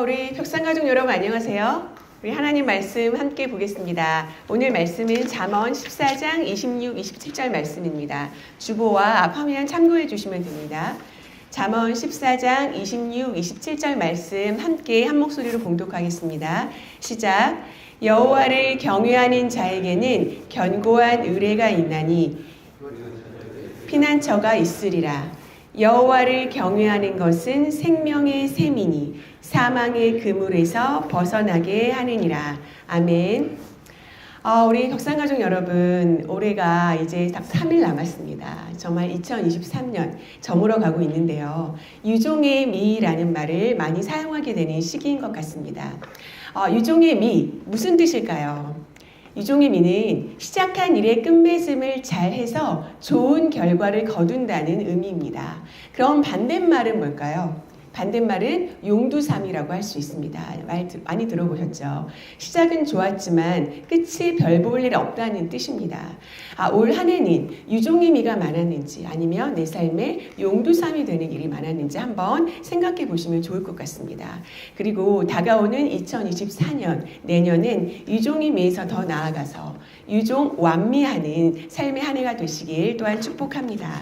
우리 벽산가족 여러분 안녕하세요. 우리 하나님 말씀 함께 보겠습니다. 오늘 말씀은 잠언 14장 26, 27절 말씀입니다. 주보와 앞 화면 참고해 주시면 됩니다. 잠언 14장 26, 27절 말씀 함께 한 목소리로 봉독하겠습니다. 시작. 여호와를 경외하는 자에게는 견고한 의뢰가 있나니 피난처가 있으리라. 여호와를 경외하는 것은 생명의 샘이니 사망의 그물에서 벗어나게 하느니라. 아멘. 우리 벽산가족 여러분, 올해가 이제 딱 3일 남았습니다. 정말 2023년 저물어 가고 있는데요. 유종의 미라는 말을 많이 사용하게 되는 시기인 것 같습니다. 유종의 미, 무슨 뜻일까요? 유종의 미는 시작한 일의 끝맺음을 잘 해서 좋은 결과를 거둔다는 의미입니다. 그럼 반대말은 뭘까요? 반대말은 용두삼이라고 할 수 있습니다. 많이 들어보셨죠? 시작은 좋았지만 끝이 별 볼 일 없다는 뜻입니다. 올 한 해는 유종의 미가 많았는지 아니면 내 삶에 용두삼이 되는 일이 많았는지 한번 생각해 보시면 좋을 것 같습니다. 그리고 다가오는 2024년 내년은 유종의 미에서 더 나아가서 유종 완미하는 삶의 한 해가 되시길 또한 축복합니다.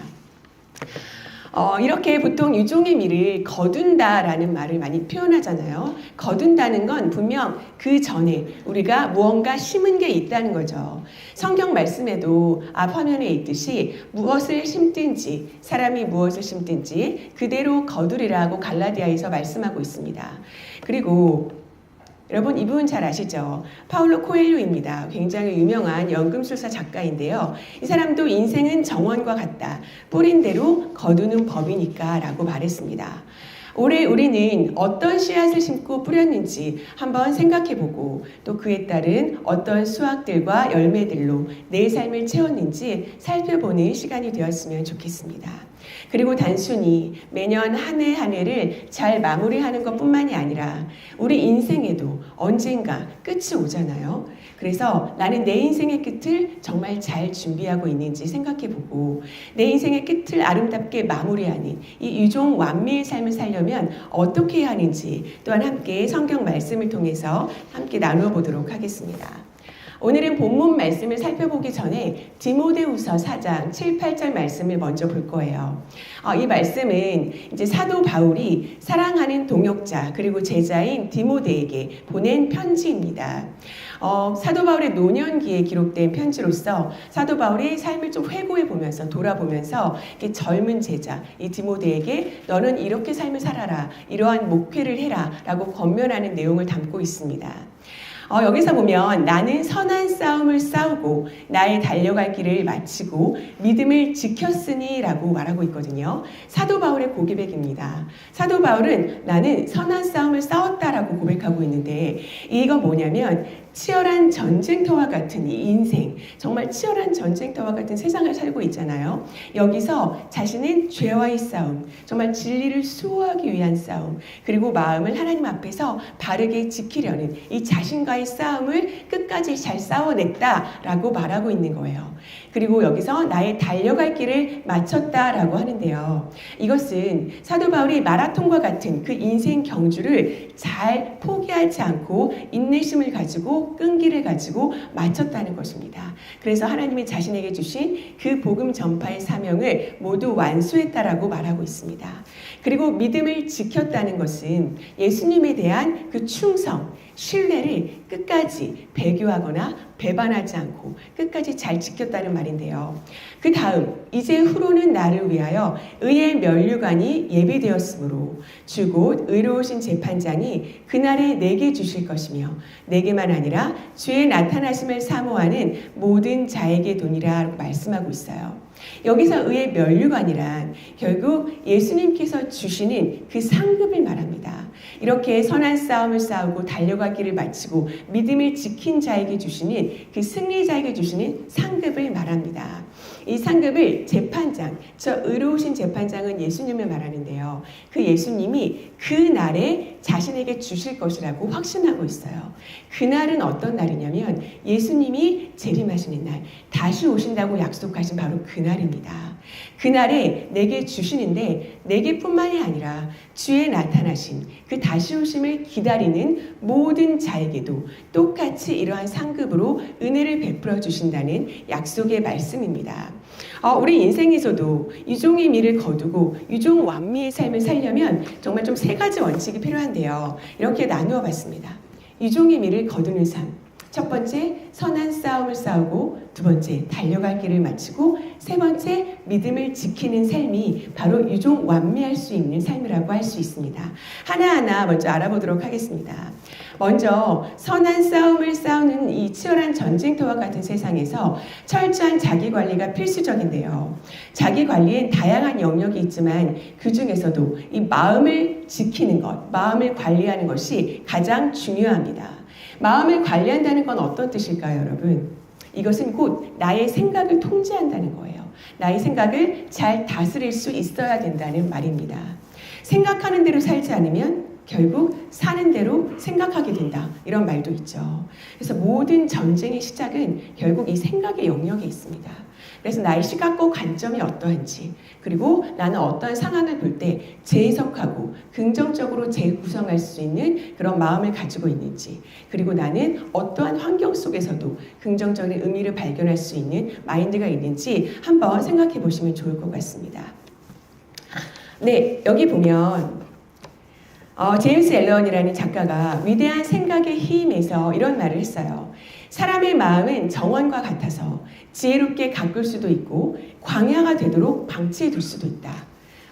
이렇게 보통 유종의 미를 거둔다라는 말을 많이 표현하잖아요. 거둔다는 건 분명 그 전에 우리가 무언가 심은 게 있다는 거죠. 성경 말씀에도 앞 화면에 있듯이 무엇을 심든지 사람이 무엇을 심든지 그대로 거두리라고 갈라디아에서 말씀하고 있습니다. 그리고 여러분 이분 잘 아시죠? 파울로 코엘료입니다. 굉장히 유명한 연금술사 작가인데요. 이 사람도 인생은 정원과 같다. 뿌린 대로 거두는 법이니까 라고 말했습니다. 올해 우리는 어떤 씨앗을 심고 뿌렸는지 한번 생각해보고 또 그에 따른 어떤 수확들과 열매들로 내 삶을 채웠는지 살펴보는 시간이 되었으면 좋겠습니다. 그리고 단순히 매년 한 해 한 해를 잘 마무리하는 것뿐만이 아니라 우리 인생에도 언젠가 끝이 오잖아요. 그래서 나는 내 인생의 끝을 정말 잘 준비하고 있는지 생각해보고 내 인생의 끝을 아름답게 마무리하는 이 유종 완미의 삶을 살려면 어떻게 해야 하는지 또한 함께 성경 말씀을 통해서 함께 나누어 보도록 하겠습니다. 오늘은 본문 말씀을 살펴보기 전에 디모데후서 4장 7, 8절 말씀을 먼저 볼 거예요. 이 말씀은 이제 사도 바울이 사랑하는 동역자 그리고 제자인 디모데에게 보낸 편지입니다. 사도 바울의 노년기에 기록된 편지로서 사도 바울이 삶을 좀 회고해 보면서 돌아보면서 젊은 제자 이 디모데에게 너는 이렇게 삶을 살아라, 이러한 목회를 해라 라고 권면하는 내용을 담고 있습니다. 여기서 보면 나는 선한 싸움을 싸우고 나의 달려갈 길을 마치고 믿음을 지켰으니 라고 말하고 있거든요. 사도 바울의 고백입니다. 사도 바울은 나는 선한 싸움을 싸웠다라고 고백하고 있는데 이거 뭐냐면 치열한 전쟁터와 같은 이 인생, 정말 치열한 전쟁터와 같은 세상을 살고 있잖아요. 여기서 자신은 죄와의 싸움, 정말 진리를 수호하기 위한 싸움, 그리고 마음을 하나님 앞에서 바르게 지키려는 이 자신과의 싸움을 끝까지 잘 싸워냈다라고 말하고 있는 거예요. 그리고 여기서 나의 달려갈 길을 마쳤다라고 하는데요. 이것은 사도 바울이 마라톤과 같은 그 인생 경주를 잘 포기하지 않고 인내심을 가지고 끈기를 가지고 마쳤다는 것입니다. 그래서 하나님이 자신에게 주신 그 복음 전파의 사명을 모두 완수했다라고 말하고 있습니다. 그리고 믿음을 지켰다는 것은 예수님에 대한 그 충성, 신뢰를 끝까지 배교하거나 배반하지 않고 끝까지 잘 지켰다는 말인데요. 그 다음 이제 후로는 나를 위하여 의의 면류관이 예비되었으므로 주 곧 의로우신 재판장이 그날에 내게 주실 것이며 내게만 아니라 주의 나타나심을 사모하는 모든 자에게 도니라 말씀하고 있어요. 여기서 의의 면류관이란 결국 예수님께서 주시는 그 상급을 말합니다. 이렇게 선한 싸움을 싸우고 달려갈 길을 마치고 믿음을 지킨 자에게 주시는 그 승리자에게 주시는 상급을 말합니다. 이 상급을 재판장, 저 의로우신 재판장은 예수님을 말하는데요. 그 예수님이 그 날에 자신에게 주실 것이라고 확신하고 있어요. 그날은 어떤 날이냐면 예수님이 재림하시는 날, 다시 오신다고 약속하신 바로 그날입니다. 그날에 내게 주시는데 내게뿐만이 아니라 주의 나타나심, 그 다시 오심을 기다리는 모든 자에게도 똑같이 이러한 상급으로 은혜를 베풀어 주신다는 약속의 말씀입니다. 우리 인생에서도 유종의 미를 거두고 유종 완미의 삶을 살려면 정말 좀 세 가지 원칙이 필요한데요. 이렇게 나누어 봤습니다. 유종의 미를 거두는 삶. 첫 번째, 선한 싸움을 싸우고, 두 번째, 달려갈 길을 마치고, 세 번째, 믿음을 지키는 삶이 바로 유종 완미할 수 있는 삶이라고 할 수 있습니다. 하나하나 먼저 알아보도록 하겠습니다. 먼저 선한 싸움을 싸우는 이 치열한 전쟁터와 같은 세상에서 철저한 자기관리가 필수적인데요. 자기관리엔 다양한 영역이 있지만 그 중에서도 이 마음을 지키는 것, 마음을 관리하는 것이 가장 중요합니다. 마음을 관리한다는 건 어떤 뜻일까요, 여러분? 이것은 곧 나의 생각을 통제한다는 거예요. 나의 생각을 잘 다스릴 수 있어야 된다는 말입니다. 생각하는 대로 살지 않으면 결국 사는 대로 생각하게 된다. 이런 말도 있죠. 그래서 모든 전쟁의 시작은 결국 이 생각의 영역에 있습니다. 그래서 나의 시각과 관점이 어떠한지, 그리고 나는 어떠한 상황을 볼 때 재해석하고 긍정적으로 재구성할 수 있는 그런 마음을 가지고 있는지, 그리고 나는 어떠한 환경 속에서도 긍정적인 의미를 발견할 수 있는 마인드가 있는지 한번 생각해 보시면 좋을 것 같습니다. 네, 여기 보면 제임스 앨런이라는 작가가 위대한 생각의 힘에서 이런 말을 했어요. 사람의 마음은 정원과 같아서 지혜롭게 가꿀 수도 있고 광야가 되도록 방치해 둘 수도 있다.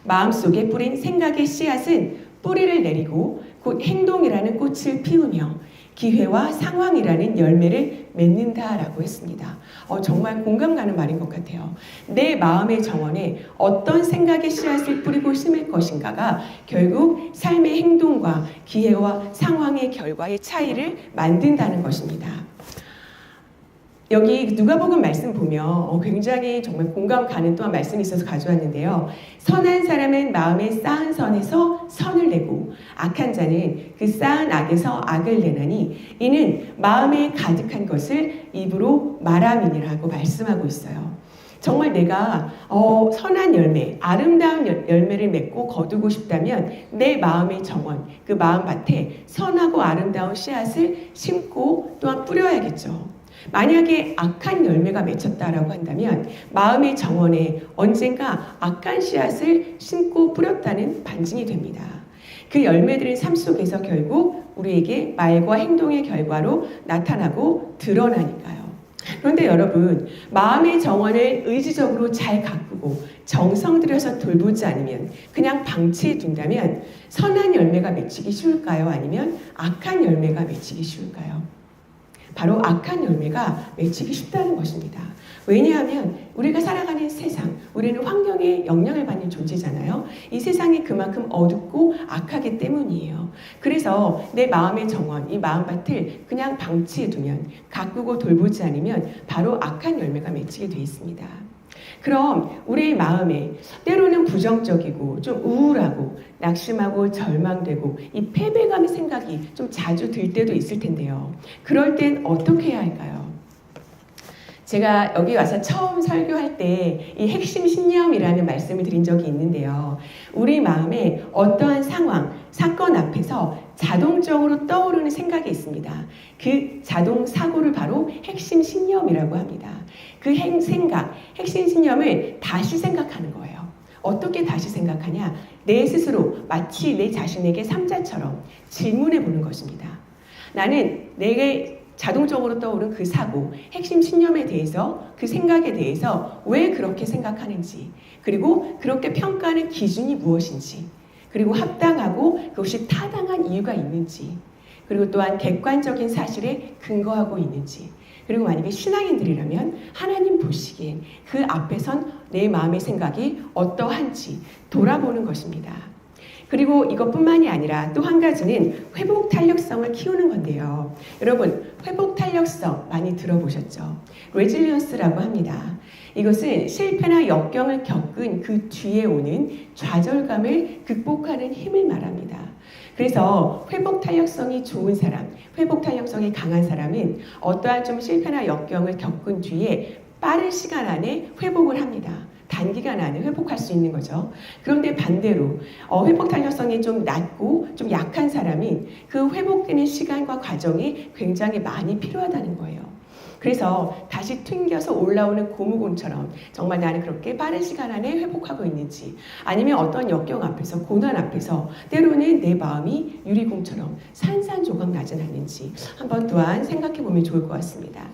마음속에 뿌린 생각의 씨앗은 뿌리를 내리고 곧 행동이라는 꽃을 피우며 기회와 상황이라는 열매를 맺는다라고 했습니다. 정말 공감 가는 말인 것 같아요. 내 마음의 정원에 어떤 생각의 씨앗을 뿌리고 심을 것인가가 결국 삶의 행동과 기회와 상황의 결과의 차이를 만든다는 것입니다. 여기 누가복음 말씀 보면 굉장히 정말 공감 가는 또한 말씀이 있어서 가져왔는데요. 선한 사람은 마음에 쌓은 선에서 선을 내고 악한 자는 그 쌓은 악에서 악을 내나니 이는 마음에 가득한 것을 입으로 말함이니라고 말씀하고 있어요. 정말 내가 선한 열매, 아름다운 열매를 맺고 거두고 싶다면 내 마음의 정원, 그 마음밭에 선하고 아름다운 씨앗을 심고 또한 뿌려야겠죠. 만약에 악한 열매가 맺혔다라고 한다면 마음의 정원에 언젠가 악한 씨앗을 심고 뿌렸다는 반증이 됩니다. 그 열매들은 삶 속에서 결국 우리에게 말과 행동의 결과로 나타나고 드러나니까요. 그런데 여러분, 마음의 정원을 의지적으로 잘 가꾸고 정성 들여서 돌보지 않으면, 그냥 방치해 둔다면 선한 열매가 맺히기 쉬울까요? 아니면 악한 열매가 맺히기 쉬울까요? 바로 악한 열매가 맺히기 쉽다는 것입니다. 왜냐하면 우리가 살아가는 세상, 우리는 환경에 영향을 받는 존재잖아요. 이 세상이 그만큼 어둡고 악하기 때문이에요. 그래서 내 마음의 정원, 이 마음밭을 그냥 방치해 두면, 가꾸고 돌보지 않으면 바로 악한 열매가 맺히게 되어 있습니다. 그럼 우리의 마음에 때로는 부정적이고 좀 우울하고 낙심하고 절망되고 이 패배감의 생각이 좀 자주 들 때도 있을 텐데요. 그럴 땐 어떻게 해야 할까요? 제가 여기 와서 처음 설교할 때 이 핵심 신념이라는 말씀을 드린 적이 있는데요. 우리 마음에 어떠한 상황, 사건 앞에서 자동적으로 떠오르는 생각이 있습니다. 그 자동 사고를 바로 핵심 신념이라고 합니다. 그 생각, 핵심 신념을 다시 생각하는 거예요. 어떻게 다시 생각하냐? 내 스스로 마치 내 자신에게 삼자처럼 질문해 보는 것입니다. 나는 내게 자동적으로 떠오른 그 사고, 핵심 신념에 대해서, 그 생각에 대해서 왜 그렇게 생각하는지, 그리고 그렇게 평가하는 기준이 무엇인지, 그리고 합당하고 그것이 타당한 이유가 있는지, 그리고 또한 객관적인 사실에 근거하고 있는지, 그리고 만약에 신앙인들이라면 하나님 보시기엔 그 앞에선 내 마음의 생각이 어떠한지 돌아보는 것입니다. 그리고 이것뿐만이 아니라 또 한 가지는 회복 탄력성을 키우는 건데요. 여러분, 회복 탄력성 많이 들어보셨죠? 레질리언스라고 합니다. 이것은 실패나 역경을 겪은 그 뒤에 오는 좌절감을 극복하는 힘을 말합니다. 그래서 회복 탄력성이 좋은 사람, 회복 탄력성이 강한 사람은 어떠한 좀 실패나 역경을 겪은 뒤에 빠른 시간 안에 회복을 합니다. 단기간 안에 회복할 수 있는 거죠. 그런데 반대로 회복 탄력성이 좀 낮고 좀 약한 사람은 그 회복되는 시간과 과정이 굉장히 많이 필요하다는 거예요. 그래서 다시 튕겨서 올라오는 고무공처럼 정말 나는 그렇게 빠른 시간 안에 회복하고 있는지, 아니면 어떤 역경 앞에서, 고난 앞에서 때로는 내 마음이 유리공처럼 산산조각 나진 않는지 한번 또한 생각해 보면 좋을 것 같습니다.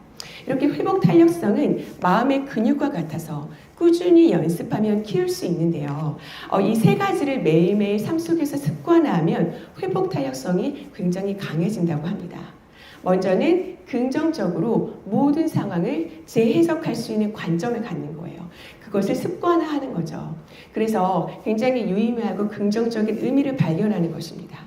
이렇게 회복 탄력성은 마음의 근육과 같아서 꾸준히 연습하면 키울 수 있는데요. 이 세 가지를 매일매일 삶 속에서 습관화하면 회복 탄력성이 굉장히 강해진다고 합니다. 먼저는 긍정적으로 모든 상황을 재해석할 수 있는 관점을 갖는 거예요. 그것을 습관화하는 거죠. 그래서 굉장히 유의미하고 긍정적인 의미를 발견하는 것입니다.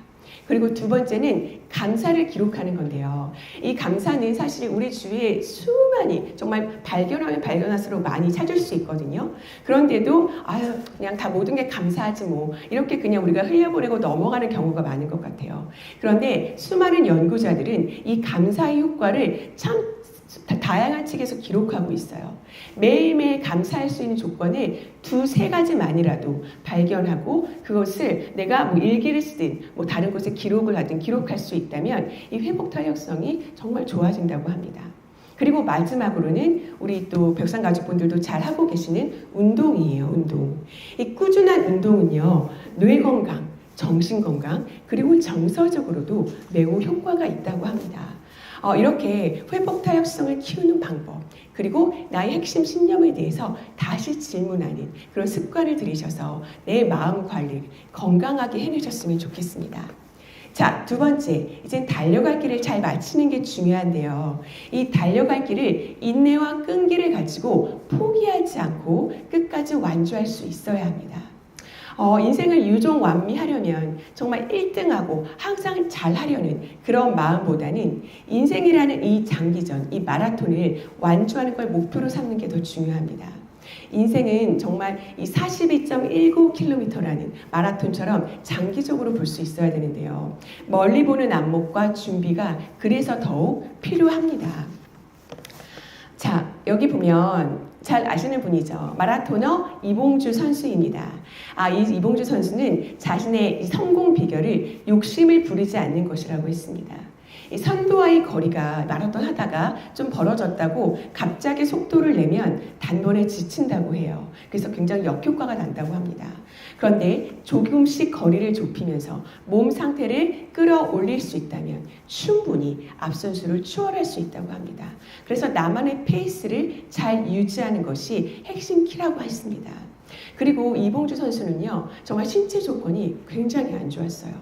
그리고 두 번째는 감사를 기록하는 건데요. 이 감사는 사실 우리 주위에 수많이 정말 발견하면 발견할수록 많이 찾을 수 있거든요. 그런데도 그냥 다 모든 게 감사하지 뭐 이렇게 그냥 우리가 흘려보내고 넘어가는 경우가 많은 것 같아요. 그런데 수많은 연구자들은 이 감사의 효과를 참 다양한 측에서 기록하고 있어요. 매일매일 감사할 수 있는 조건을 두세 가지만이라도 발견하고 그것을 내가 뭐 일기를 쓰든 뭐 다른 곳에 기록을 하든 기록할 수 있다면 이 회복 탄력성이 정말 좋아진다고 합니다. 그리고 마지막으로는 우리 또 벽산 가족분들도 잘 하고 계시는 운동이에요. 운동. 이 꾸준한 운동은요, 뇌 건강, 정신 건강, 그리고 정서적으로도 매우 효과가 있다고 합니다. 이렇게 회복 탄력성을 키우는 방법, 그리고 나의 핵심 신념에 대해서 다시 질문하는 그런 습관을 들이셔서 내 마음 관리 건강하게 해내셨으면 좋겠습니다. 자, 두 번째, 이젠 달려갈 길을 잘 마치는 게 중요한데요. 이 달려갈 길을 인내와 끈기를 가지고 포기하지 않고 끝까지 완주할 수 있어야 합니다. 인생을 유종 완미하려면 정말 1등하고 항상 잘하려는 그런 마음보다는 인생이라는 이 장기전, 이 마라톤을 완주하는 걸 목표로 삼는 게 더 중요합니다. 인생은 정말 이 42.19km라는 마라톤처럼 장기적으로 볼 수 있어야 되는데요. 멀리 보는 안목과 준비가 그래서 더욱 필요합니다. 자, 여기 보면 잘 아시는 분이죠. 마라토너 이봉주 선수입니다. 이 이봉주 선수는 자신의 성공 비결을 욕심을 부리지 않는 것이라고 했습니다. 이 선두와의 거리가 마라톤 하다가 좀 벌어졌다고 갑자기 속도를 내면 단번에 지친다고 해요. 그래서 굉장히 역효과가 난다고 합니다. 그런데 조금씩 거리를 좁히면서 몸 상태를 끌어올릴 수 있다면 충분히 앞선수를 추월할 수 있다고 합니다. 그래서 나만의 페이스를 잘 유지하는 것이 핵심 키라고 했습니다. 그리고 이봉주 선수는요, 정말 신체 조건이 굉장히 안 좋았어요.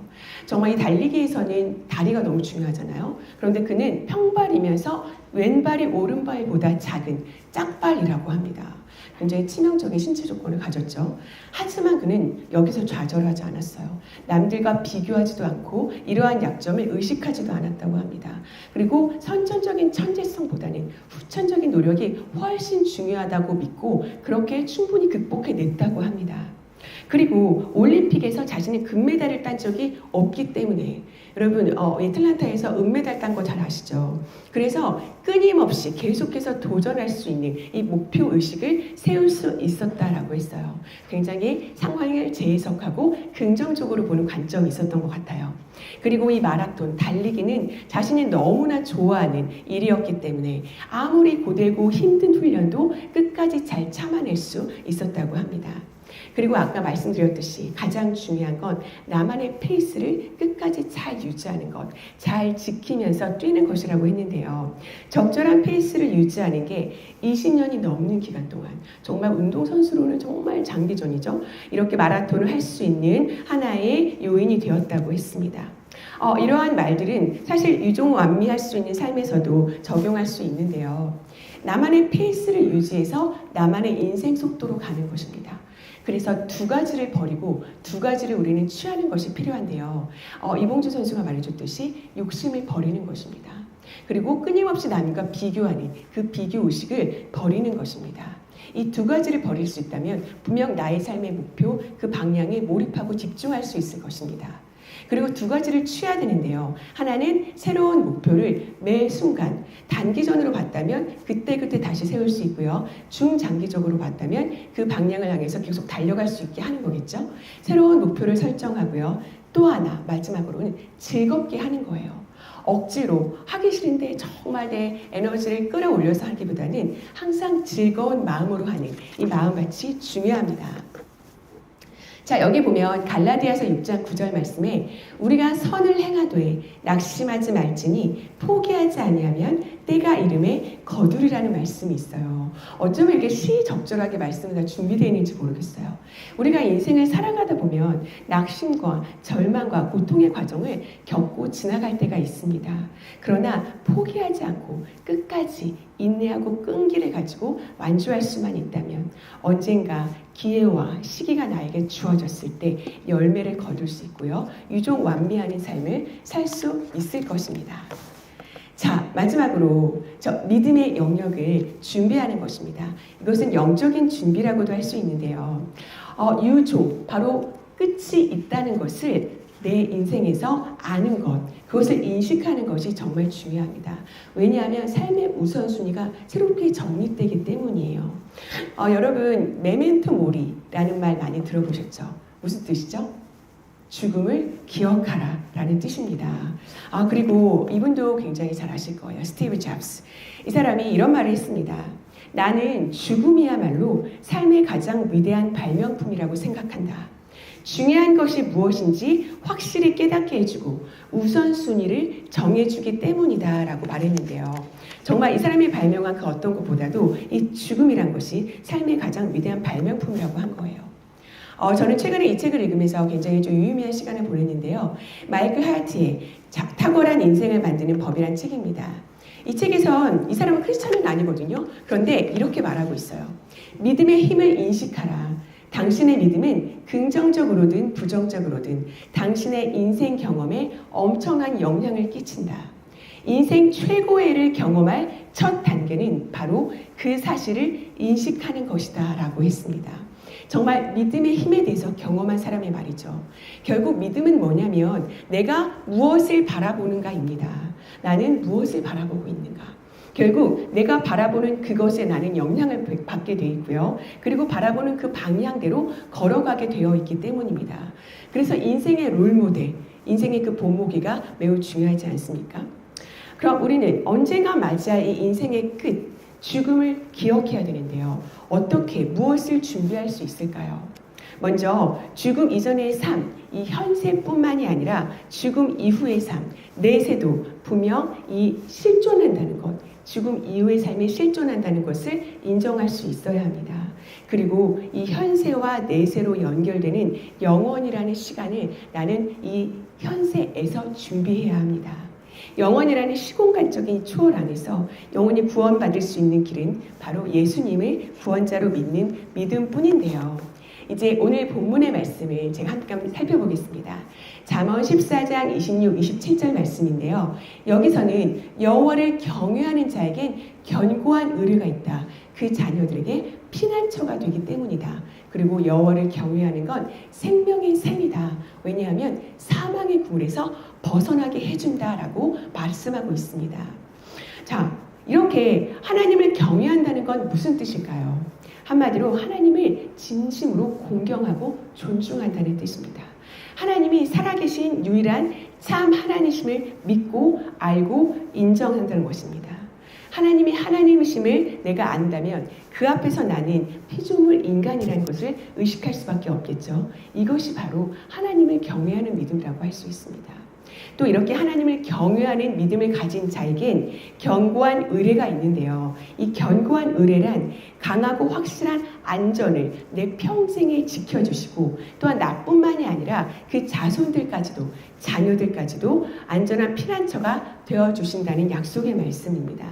정말 이 달리기에서는 다리가 너무 중요하잖아요. 그런데 그는 평발이면서 왼발이 오른발보다 작은 짝발이라고 합니다. 굉장히 치명적인 신체 조건을 가졌죠. 하지만 그는 여기서 좌절하지 않았어요. 남들과 비교하지도 않고 이러한 약점을 의식하지도 않았다고 합니다. 그리고 선천적인 천재성보다는 후천적인 노력이 훨씬 중요하다고 믿고 그렇게 충분히 극복해냈다고 합니다. 그리고 올림픽에서 자신의 금메달을 딴 적이 없기 때문에 여러분 애틀란타에서 은메달 딴 거 잘 아시죠? 그래서 끊임없이 계속해서 도전할 수 있는 이 목표 의식을 세울 수 있었다라고 했어요. 굉장히 상황을 재해석하고 긍정적으로 보는 관점이 있었던 것 같아요. 그리고 이 마라톤 달리기는 자신이 너무나 좋아하는 일이었기 때문에 아무리 고되고 힘든 훈련도 끝까지 잘 참아낼 수 있었다고 합니다. 그리고 아까 말씀드렸듯이 가장 중요한 건 나만의 페이스를 끝까지 잘 유지하는 것, 잘 지키면서 뛰는 것이라고 했는데요. 적절한 페이스를 유지하는 게 20년이 넘는 기간 동안 정말 운동선수로는 정말 장기전이죠. 이렇게 마라톤을 할 수 있는 하나의 요인이 되었다고 했습니다. 이러한 말들은 사실 유종 완미할 수 있는 삶에서도 적용할 수 있는데요. 나만의 페이스를 유지해서 나만의 인생 속도로 가는 것입니다. 그래서 두 가지를 버리고 두 가지를 우리는 취하는 것이 필요한데요. 이봉주 선수가 말해줬듯이 욕심을 버리는 것입니다. 그리고 끊임없이 남과 비교하는 그 비교 의식을 버리는 것입니다. 이 두 가지를 버릴 수 있다면 분명 나의 삶의 목표, 그 방향에 몰입하고 집중할 수 있을 것입니다. 그리고 두 가지를 취해야 되는데요. 하나는 새로운 목표를 매 순간 단기전으로 봤다면 그때그때 다시 세울 수 있고요. 중장기적으로 봤다면 그 방향을 향해서 계속 달려갈 수 있게 하는 거겠죠. 새로운 목표를 설정하고요. 또 하나 마지막으로는 즐겁게 하는 거예요. 억지로 하기 싫은데 정말 내 에너지를 끌어올려서 하기보다는 항상 즐거운 마음으로 하는 이 마음같이 중요합니다. 자, 여기 보면 갈라디아서 6장 9절 말씀에 우리가 선을 행하되 낙심하지 말지니 포기하지 아니하면 때가 이름에 거두리라는 말씀이 있어요. 어쩌면 이렇게 시적절하게 말씀이 다 준비되어 있는지 모르겠어요. 우리가 인생을 살아가다 보면 낙심과 절망과 고통의 과정을 겪고 지나갈 때가 있습니다. 그러나 포기하지 않고 끝까지 인내하고 끈기를 가지고 완주할 수만 있다면 언젠가 기회와 시기가 나에게 주어졌을 때 열매를 거둘 수 있고요. 유종 완비하는 삶을 살 수 있을 것입니다. 자, 마지막으로 저 믿음의 영역을 준비하는 것입니다. 이것은 영적인 준비라고도 할 수 있는데요. 유종, 바로 끝이 있다는 것을 내 인생에서 아는 것, 그것을 인식하는 것이 정말 중요합니다. 왜냐하면 삶의 우선순위가 새롭게 정립되기 때문이에요. 여러분, 메멘토 모리라는 말 많이 들어보셨죠? 무슨 뜻이죠? 죽음을 기억하라 라는 뜻입니다. 그리고 이분도 굉장히 잘 아실 거예요. 스티브 잡스. 이 사람이 이런 말을 했습니다. 나는 죽음이야말로 삶의 가장 위대한 발명품이라고 생각한다. 중요한 것이 무엇인지 확실히 깨닫게 해주고 우선순위를 정해주기 때문이다 라고 말했는데요. 정말 이 사람이 발명한 그 어떤 것보다도 이 죽음이란 것이 삶의 가장 위대한 발명품이라고 한 거예요. 저는 최근에 이 책을 읽으면서 굉장히 좀 유의미한 시간을 보냈는데요. 마이클 하야트의 탁월한 인생을 만드는 법이란 책입니다. 이 책에선 이 사람은 크리스찬은 아니거든요. 그런데 이렇게 말하고 있어요. 믿음의 힘을 인식하라. 당신의 믿음은 긍정적으로든 부정적으로든 당신의 인생 경험에 엄청난 영향을 끼친다. 인생 최고의 일을 경험할 첫 단계는 바로 그 사실을 인식하는 것이다 라고 했습니다. 정말 믿음의 힘에 대해서 경험한 사람의 말이죠. 결국 믿음은 뭐냐면 내가 무엇을 바라보는가입니다. 나는 무엇을 바라보고 있는가. 결국 내가 바라보는 그것에 나는 영향을 받게 되어 있고요. 그리고 바라보는 그 방향대로 걸어가게 되어 있기 때문입니다. 그래서 인생의 롤모델, 인생의 그 본보기가 매우 중요하지 않습니까? 그럼 우리는 언젠가 맞이할 이 인생의 끝, 죽음을 기억해야 되는데요. 어떻게, 무엇을 준비할 수 있을까요? 먼저 죽음 이전의 삶, 이 현세뿐만이 아니라 죽음 이후의 삶, 내세도 분명 이 실존한다는 것, 죽음 이후의 삶이 실존한다는 것을 인정할 수 있어야 합니다. 그리고 이 현세와 내세로 연결되는 영원이라는 시간을 나는 이 현세에서 준비해야 합니다. 영원이라는 시공간적인 초월 안에서 영원히 구원받을 수 있는 길은 바로 예수님을 구원자로 믿는 믿음뿐인데요. 이제 오늘 본문의 말씀을 제가 함께 한번 살펴보겠습니다. 잠언 14장 26, 27절 말씀인데요. 여기서는 여호와를 경외하는 자에겐 견고한 의뢰가 있다. 그 자녀들에게 피난처가 되기 때문이다. 그리고 여호와를 경외하는 건 생명의 샘이다. 왜냐하면 사망의 굴에서 벗어나게 해준다라고 말씀하고 있습니다. 자, 이렇게 하나님을 경외한다는 건 무슨 뜻일까요? 한마디로 하나님을 진심으로 공경하고 존중한다는 뜻입니다. 하나님이 살아계신 유일한 참 하나님이심을 믿고 알고 인정한다는 것입니다. 하나님이 하나님이심을 내가 안다면 그 앞에서 나는 피조물 인간이라는 것을 의식할 수밖에 없겠죠. 이것이 바로 하나님을 경외하는 믿음이라고 할 수 있습니다. 또 이렇게 하나님을 경외하는 믿음을 가진 자에겐 견고한 의뢰가 있는데요. 이 견고한 의뢰란 강하고 확실한 안전을 내 평생에 지켜주시고 또한 나뿐만이 아니라 그 자손들까지도 자녀들까지도 안전한 피난처가 되어주신다는 약속의 말씀입니다.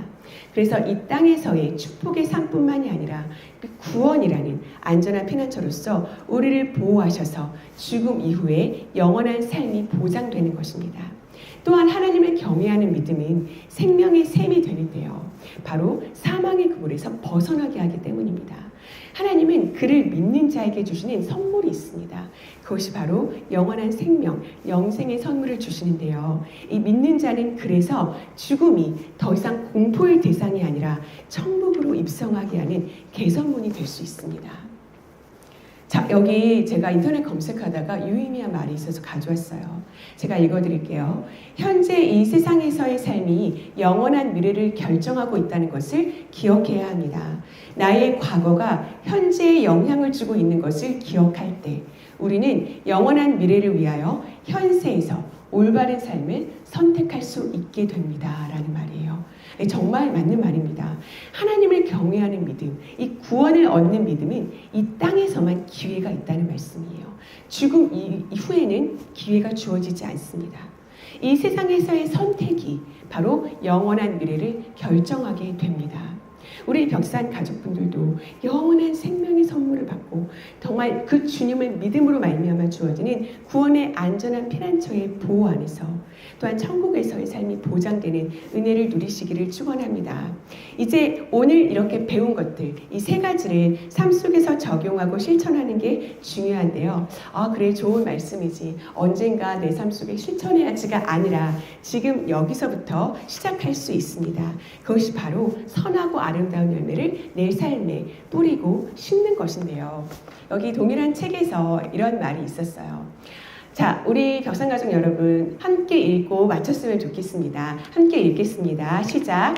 그래서 이 땅에서의 축복의 삶뿐만이 아니라 그 구원이라는 안전한 피난처로서 우리를 보호하셔서 죽음 이후에 영원한 삶이 보장되는 것입니다. 또한 하나님을 경외하는 믿음은 생명의 샘이 되는데요. 바로 사망의 그물에서 벗어나게 하기 때문입니다. 하나님은 그를 믿는 자에게 주시는 선물이 있습니다. 그것이 바로 영원한 생명, 영생의 선물을 주시는데요. 이 믿는 자는 그래서 죽음이 더 이상 공포의 대상이 아니라 천국으로 입성하게 하는 개선문이 될 수 있습니다. 자, 여기 제가 인터넷 검색하다가 유의미한 말이 있어서 가져왔어요. 제가 읽어드릴게요. 현재 이 세상에서의 삶이 영원한 미래를 결정하고 있다는 것을 기억해야 합니다. 나의 과거가 현재에 영향을 주고 있는 것을 기억할 때 우리는 영원한 미래를 위하여 현세에서 올바른 삶을 선택할 수 있게 됩니다. 라는 말이에요. 정말 맞는 말입니다. 하나님을 경외하는 믿음, 이 구원을 얻는 믿음은 이 땅에서만 기회가 있다는 말씀이에요. 죽음 이후에는 기회가 주어지지 않습니다. 이 세상에서의 선택이 바로 영원한 미래를 결정하게 됩니다. 우리 벽산 가족분들도 영원한 생명의 선물을 받고 정말 그 주님을 믿음으로 말미암아 주어지는 구원의 안전한 피난처의 보호 안에서 또한 천국에서의 삶이 보장되는 은혜를 누리시기를 축원합니다. 이제 오늘 이렇게 배운 것들, 이 세 가지를 삶 속에서 적용하고 실천하는 게 중요한데요. 그래, 좋은 말씀이지. 언젠가 내 삶 속에 실천해야지가 아니라 지금 여기서부터 시작할 수 있습니다. 그것이 바로 선하고 아름다운 열매를 내 삶에 뿌리고 심는 것인데요. 여기 동일한 책에서 이런 말이 있었어요. 자, 우리 벽산가족 여러분 함께 읽고 마쳤으면 좋겠습니다. 함께 읽겠습니다. 시작.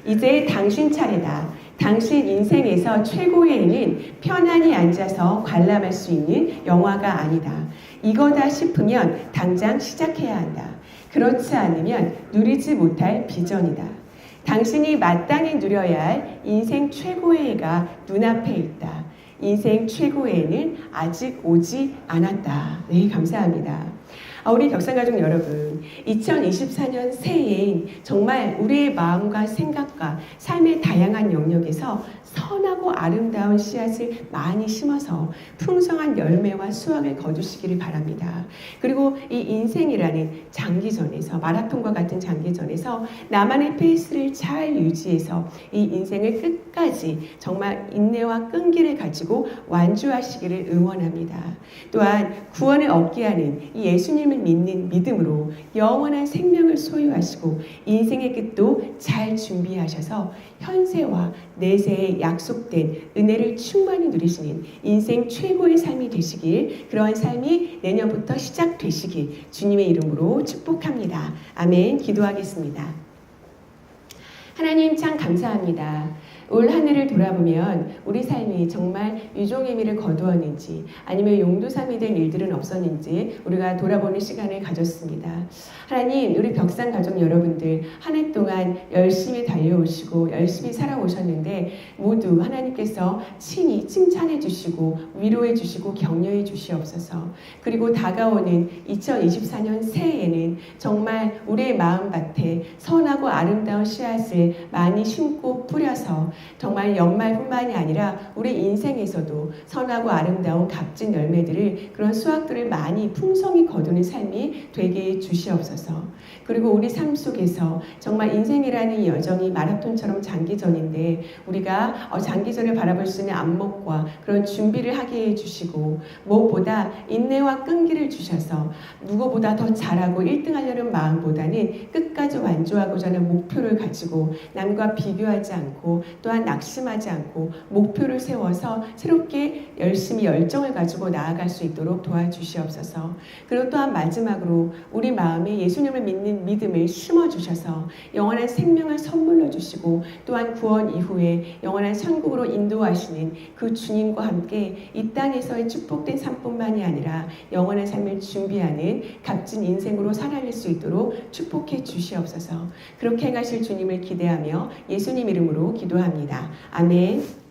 이제 당신 차례다. 당신 인생에서 최고의 애는 편안히 앉아서 관람할 수 있는 영화가 아니다. 이거다 싶으면 당장 시작해야 한다. 그렇지 않으면 누리지 못할 비전이다. 당신이 마땅히 누려야 할 인생 최고의 애가 눈앞에 있다. 인생 최고의 애는 아직 오지 않았다. 네, 감사합니다. 우리 벽산가족 여러분, 2024년 새해엔 정말 우리의 마음과 생각과 삶의 다양한 영역에서 선하고 아름다운 씨앗을 많이 심어서 풍성한 열매와 수확을 거두시기를 바랍니다. 그리고 이 인생이라는 장기전에서, 마라톤과 같은 장기전에서 나만의 페이스를 잘 유지해서 이 인생을 끝까지 정말 인내와 끈기를 가지고 완주하시기를 응원합니다. 또한 구원을 얻게 하는 이 예수님을 믿는 믿음으로 영원한 생명을 소유하시고 인생의 끝도 잘 준비하셔서 현세와 내세에 약속된 은혜를 충만히 누리시는 인생 최고의 삶이 되시길, 그러한 삶이 내년부터 시작되시길 주님의 이름으로 축복합니다. 아멘. 기도하겠습니다. 하나님 참 감사합니다. 올 한 해를 돌아보면 우리 삶이 정말 유종의 미를 거두었는지 아니면 용두삼이 된 일들은 없었는지 우리가 돌아보는 시간을 가졌습니다. 하나님, 우리 벽산 가족 여러분들 한 해 동안 열심히 달려오시고 열심히 살아오셨는데 모두 하나님께서 친히 칭찬해 주시고 위로해 주시고 격려해 주시옵소서. 그리고 다가오는 2024년 새해에는 정말 우리의 마음밭에 선하고 아름다운 씨앗을 많이 심고 뿌려서 정말 연말뿐만이 아니라 우리 인생에서도 선하고 아름다운 값진 열매들을, 그런 수확들을 많이 풍성히 거두는 삶이 되게 주시옵소서. 그리고 우리 삶 속에서 정말 인생이라는 이 여정이 마라톤처럼 장기전인데 우리가 장기전을 바라볼 수 있는 안목과 그런 준비를 하게 해주시고 무엇보다 인내와 끈기를 주셔서 누구보다 더 잘하고 1등 하려는 마음보다는 끝까지 완주하고자 하는 목표를 가지고 남과 비교하지 않고 또한 낙심하지 않고 목표를 세워서 새롭게 열심히 열정을 가지고 나아갈 수 있도록 도와주시옵소서. 그리고 또한 마지막으로 우리 마음에 예수님을 믿는 믿음을 심어주셔서 영원한 생명을 선물로 주시고 또한 구원 이후에 영원한 천국으로 인도하시는 그 주님과 함께 이 땅에서의 축복된 삶뿐만이 아니라 영원한 삶을 준비하는 값진 인생으로 살아낼 수 있도록 축복해 주시옵소서. 그렇게 행하실 주님을 기대하며 예수님 이름으로 기도합니다. 아멘.